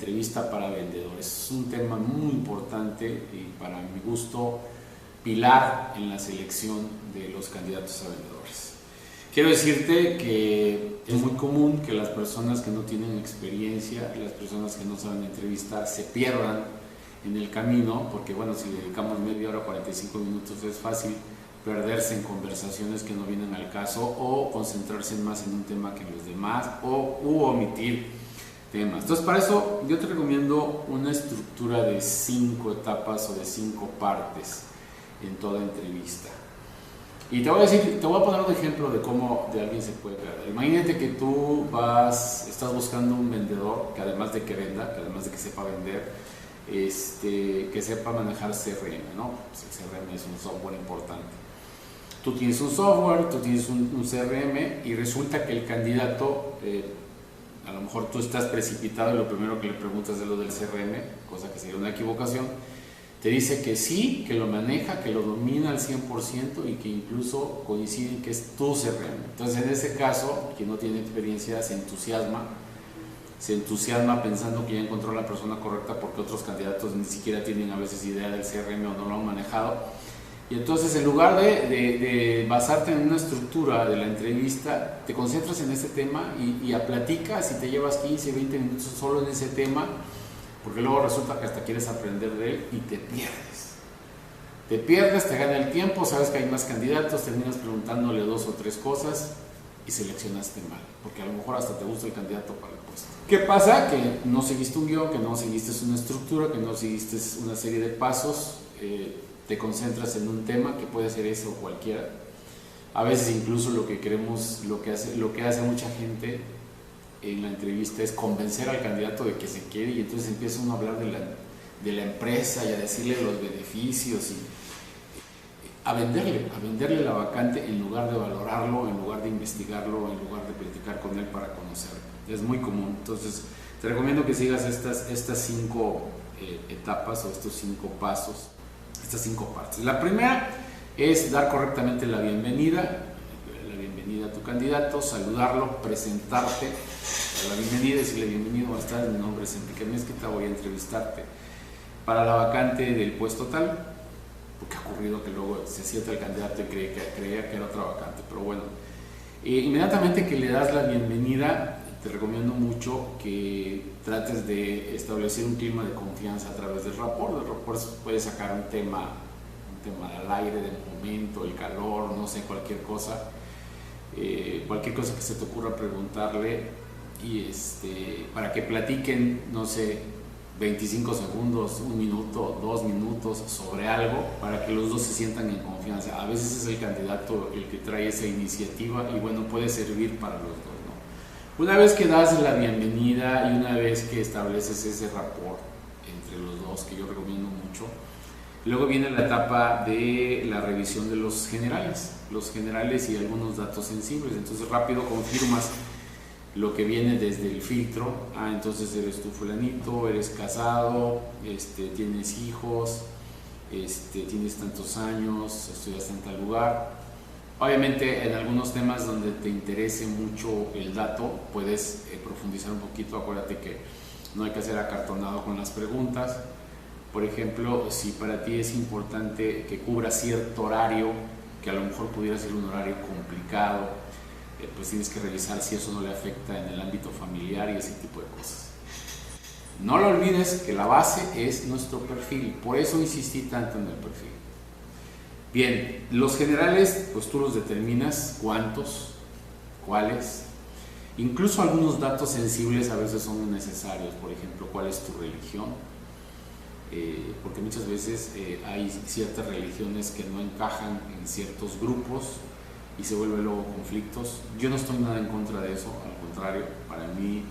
entrevista para vendedores. Es un tema muy importante y para mi gusto pilar en la selección de los candidatos a vendedores. Quiero decirte que es muy común que las personas que no tienen experiencia, las personas que no saben entrevistar, se pierdan en el camino, porque bueno, si le dedicamos media hora, 45 minutos, es fácil perderse en conversaciones que no vienen al caso o concentrarse más en un tema que en los demás u omitir temas. Entonces, para eso yo te recomiendo una estructura de 5 etapas o de 5 partes en toda entrevista. Y te voy a poner un ejemplo de cómo de alguien se puede perder. Imagínate que tú estás buscando un vendedor que además de que venda, que además de que sepa vender, que sepa manejar CRM, ¿no? Pues el CRM es un software importante. Tú tienes un software, tú tienes un CRM y resulta que el candidato, a lo mejor tú estás precipitado y lo primero que le preguntas es lo del CRM, cosa que sería una equivocación. Te dice que sí, que lo maneja, que lo domina al 100% y que incluso coinciden que es tu CRM. Entonces, en ese caso, quien no tiene experiencia se entusiasma pensando que ya encontró la persona correcta porque otros candidatos ni siquiera tienen a veces idea del CRM o no lo han manejado. Y entonces, en lugar de basarte en una estructura de la entrevista, te concentras en ese tema y platicas y te llevas 15, 20 minutos solo en ese tema, porque luego resulta que hasta quieres aprender de él y te pierdes. Te gana el tiempo, sabes que hay más candidatos, terminas preguntándole 2 o 3 cosas y seleccionaste mal, porque a lo mejor hasta te gusta el candidato para el puesto. ¿Qué pasa? Que no seguiste un guión, que no seguiste una estructura, que no seguiste una serie de pasos, te concentras en un tema que puede ser ese o cualquiera. A veces incluso lo que hace mucha gente en la entrevista es convencer al candidato de que se quede y entonces empieza uno a hablar de la empresa y a decirle los beneficios y a venderle la vacante en lugar de valorarlo, en lugar de investigarlo, en lugar de platicar con él para conocerlo. Es muy común. Entonces te recomiendo que sigas estas 5 etapas o estos 5 pasos, estas 5 partes. La primera es dar correctamente la bienvenida a tu candidato, saludarlo, presentarte, la bienvenida, decirle bienvenido, buenas tardes, mi nombre es Enrique Mezquita, voy a entrevistarte para la vacante del puesto tal, porque ha ocurrido que luego se sienta el candidato y creía que era otra vacante, pero bueno, inmediatamente que le das la bienvenida, te recomiendo mucho que trates de establecer un clima de confianza a través del rapport. Del rapport puedes sacar un tema al aire del momento, el calor, no sé, cualquier cosa que se te ocurra preguntarle y para que platiquen, no sé, 25 segundos, 1 minuto, 2 minutos sobre algo para que los dos se sientan en confianza. A veces es el candidato el que trae esa iniciativa y bueno, puede servir para los dos, ¿no? Una vez que das la bienvenida y una vez que estableces ese rapport entre los dos, que yo recomiendo mucho, luego viene la etapa de la revisión de los generales y algunos datos sensibles. Entonces rápido confirmas lo que viene desde el filtro. Entonces eres tú fulanito, eres casado, tienes hijos, tienes tantos años, estudiaste en tal lugar. Obviamente en algunos temas donde te interese mucho el dato puedes profundizar un poquito. Acuérdate que no hay que hacer acartonado con las preguntas. Por ejemplo, si para ti es importante que cubra cierto horario, que a lo mejor pudiera ser un horario complicado, pues tienes que revisar si eso no le afecta en el ámbito familiar y ese tipo de cosas. No lo olvides que la base es nuestro perfil, por eso insistí tanto en el perfil. Bien, los generales, pues tú los determinas, cuántos, cuáles, incluso algunos datos sensibles a veces son necesarios, por ejemplo, cuál es tu religión. Porque muchas veces hay ciertas religiones que no encajan en ciertos grupos y se vuelven luego conflictos. Yo no estoy nada en contra de eso, al contrario, para mí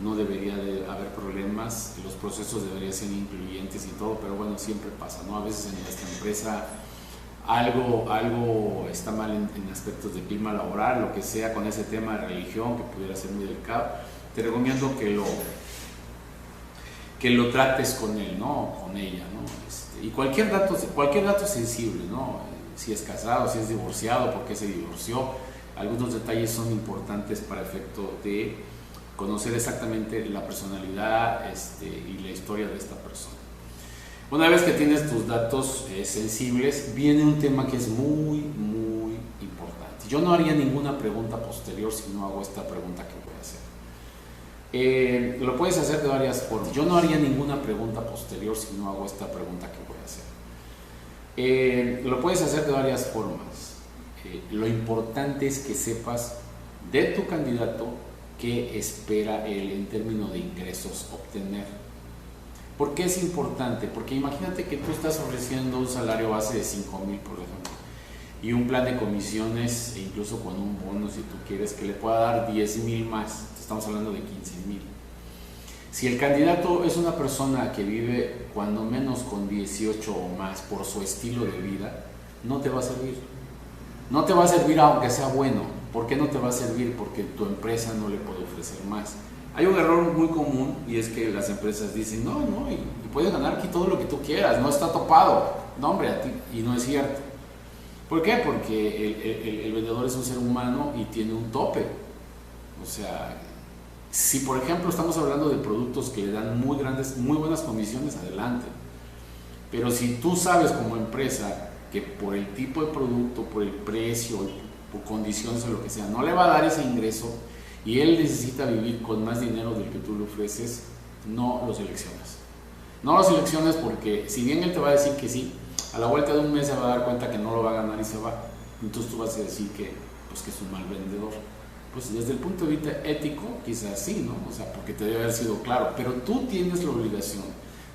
no debería de haber problemas, los procesos deberían ser incluyentes y todo, pero bueno, siempre pasa, ¿no? A veces en nuestra empresa algo está mal en aspectos de clima laboral, lo que sea con ese tema de religión que pudiera ser muy delicado. Te recomiendo que lo trates con él, ¿no? Con ella, ¿no? Y cualquier dato sensible, ¿no? Si es casado, si es divorciado, por qué se divorció. Algunos detalles son importantes para efecto de conocer exactamente la personalidad y la historia de esta persona. Una vez que tienes tus datos sensibles, viene un tema que es muy, muy importante. Yo no haría ninguna pregunta posterior si no hago esta pregunta que voy a hacer. Lo puedes hacer de varias formas. Yo no haría ninguna pregunta posterior si no hago esta pregunta que voy a hacer. Lo puedes hacer de varias formas. Lo importante es que sepas de tu candidato qué espera él en términos de ingresos obtener. ¿Por qué es importante? Porque imagínate que tú estás ofreciendo un salario base de 5,000, por ejemplo, y un plan de comisiones, e incluso con un bono, si tú quieres, que le pueda dar 10,000 más. Estamos hablando de 15,000. Si el candidato es una persona que vive cuando menos con 18 o más por su estilo de vida, no te va a servir. No te va a servir aunque sea bueno. ¿Por qué no te va a servir? Porque tu empresa no le puede ofrecer más. Hay un error muy común y es que las empresas dicen, no, y puedes ganar aquí todo lo que tú quieras, no está topado. No, hombre, a ti. Y no es cierto. ¿Por qué? Porque el vendedor es un ser humano y tiene un tope. O sea, si por ejemplo estamos hablando de productos que le dan muy buenas comisiones, adelante. Pero si tú sabes como empresa que por el tipo de producto, por el precio, por condiciones o lo que sea, no le va a dar ese ingreso y él necesita vivir con más dinero del que tú le ofreces, no lo seleccionas. No lo seleccionas porque si bien él te va a decir que sí, a la vuelta de un mes se va a dar cuenta que no lo va a ganar y se va. Entonces tú vas a decir que es un mal vendedor. Pues desde el punto de vista ético, quizás sí, ¿no? O sea, porque te debe haber sido claro, pero tú tienes la obligación.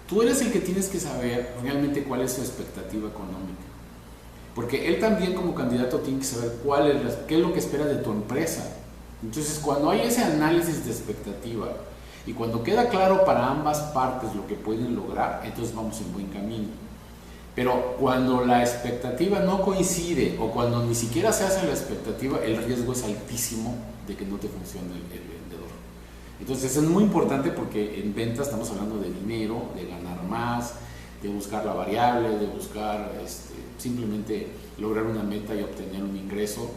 Tú eres el que tienes que saber realmente cuál es su expectativa económica. Porque él también como candidato tiene que saber qué es lo que espera de tu empresa. Entonces, cuando hay ese análisis de expectativa y cuando queda claro para ambas partes lo que pueden lograr, entonces vamos en buen camino. Pero cuando la expectativa no coincide o cuando ni siquiera se hace la expectativa, el riesgo es altísimo de que no te funcione el vendedor. Entonces, es muy importante porque en ventas estamos hablando de dinero, de ganar más, de buscar la variable, de buscar simplemente lograr una meta y obtener un ingreso.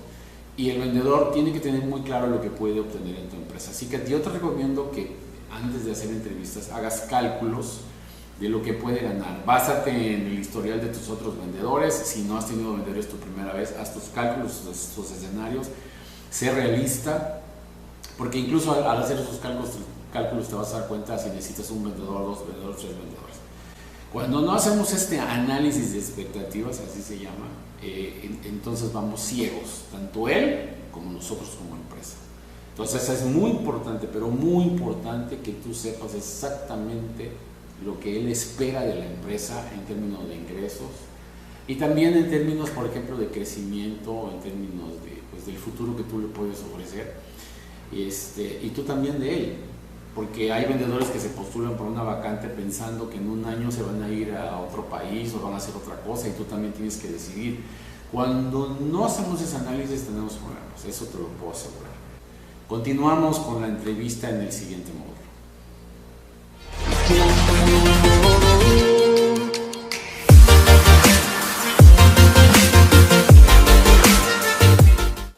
Y el vendedor tiene que tener muy claro lo que puede obtener en tu empresa. Así que yo te recomiendo que antes de hacer entrevistas hagas cálculos de lo que puede ganar. Básate en el historial de tus otros vendedores. Si no has tenido vendedores tu primera vez, haz tus cálculos, tus escenarios. Sé realista, porque incluso al hacer esos cálculos te vas a dar cuenta si necesitas un vendedor, 2 vendedores, 3 vendedores. Cuando no hacemos este análisis de expectativas, así se llama, entonces vamos ciegos, tanto él como nosotros como empresa. Entonces es muy importante, pero muy importante que tú sepas exactamente lo que él espera de la empresa en términos de ingresos y también en términos, por ejemplo, de crecimiento, en términos del futuro que tú le puedes ofrecer, y tú también de él. Porque hay vendedores que se postulan por una vacante pensando que en un año se van a ir a otro país o van a hacer otra cosa y tú también tienes que decidir. Cuando no hacemos ese análisis tenemos problemas, eso te lo puedo asegurar. Continuamos con la entrevista en el siguiente módulo.